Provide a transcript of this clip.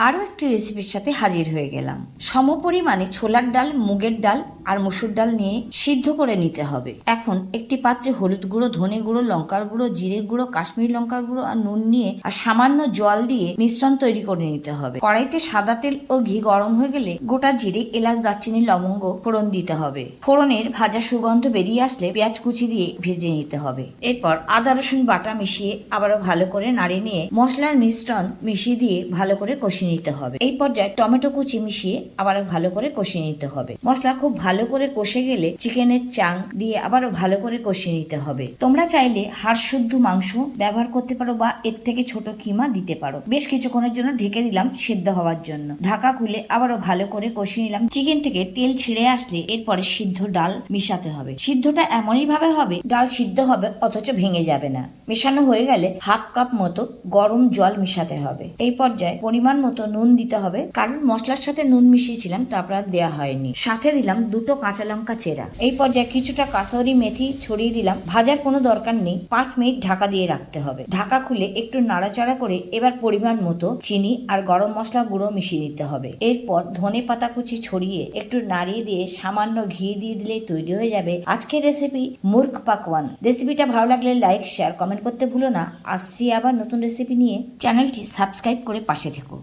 আরও একটি রেসিপির সাথে হাজির হয়ে গেলাম। সমপরিমাণে ছোলার ডাল, মুগের ডাল আর মসুর ডাল নিয়ে সিদ্ধ করে নিতে হবে। এখন একটি পাত্রে হলুদ গুঁড়ো, ধনে গুঁড়ো, লঙ্কার গুঁড়ো, জিরে গুঁড়ো, কাশ্মীরি লঙ্কার গুঁড়ো আর নুন নিয়ে আর সামান্য জল দিয়ে মিশ্রণ তৈরি করে নিতে হবে। কড়াইতে সাদা তেল ও ঘি গরম হয়ে গেলে গোটা জিরে, এলাচ, দারচিনি, লবঙ্গ ফোড়ন দিতে হবে। ফোড়নের ভাজা সুগন্ধ বেরিয়ে আসলে পেঁয়াজ কুচি দিয়ে ভেজে নিতে হবে। এরপর আদা রসুন বাটা মিশিয়ে আবারও ভালো করে নাড়িয়ে নিয়ে মশলার মিশ্রণ মিশিয়ে দিয়ে ভালো করে কষিয়ে নিতে হবে। এই পর্যায়ে টমেটো কুচি মিশিয়ে আবারও ভালো করে কষিয়ে নিতে হবে। মশলা খুব ভালো করে কষে গেলে চিকেনের চাং দিয়ে আবারও ভালো করে কষিয়ে নিতে হবে। তোমরা চাইলে হাড় শুদ্ধ মাংস ব্যবহার করতে পারো বা এর থেকে ছোট কিমা দিতে পারো। বেশ কিছুক্ষণের জন্য ঢেকে দিলাম সিদ্ধ হওয়ার জন্য। ঢাকা খুলে আবারও ভালো করে কষিয়ে নিলাম। চিকেন থেকে তেল ছেড়ে আসলে এরপরে সিদ্ধ ডাল মিশাতে হবে। সিদ্ধটা এমনই ভাবে হবে ডাল সিদ্ধ হবে অথচ ভেঙে যাবে না। মেশানো হয়ে গেলে হাফ কাপ মতো গরম জল মিশাতে হবে। এই পর্যায়ে পরিমাণ মতো নুন দিতে হবে, কারণ মশলার সাথে নুন মিশিয়েছিলাম, তারপর আর দেওয়া হয়নি। সাথে দিলাম 2টো কাঁচা লঙ্কা চেরা। এই পর্যায়ে কিছুটা কাসুরি মেথি ছড়িয়ে দিলাম। ভাজার কোনো দরকার নেই, 5 মিনিট ঢাকা দিয়ে রাখতে হবে। ঢাকা খুলে একটু নাড়াচাড়া করে এবার পরিমাণ মতো চিনি আর গরম মশলা গুঁড়ো মিশিয়ে দিতে হবে। এরপর ধনে পাতা কুচি ছড়িয়ে একটু নাড়িয়ে দিয়ে সামান্য ঘি দিয়ে দিলেই তৈরি হয়ে যাবে আজকের রেসিপি মুর্গ পাকওয়ান। রেসিপিটা ভালো লাগলে লাইক, শেয়ার, কমেন্ট করতে ভুলো না। আসছি আবার নতুন রেসিপি নিয়ে। চ্যানেলটি সাবস্ক্রাইব করে পাশে থেকো।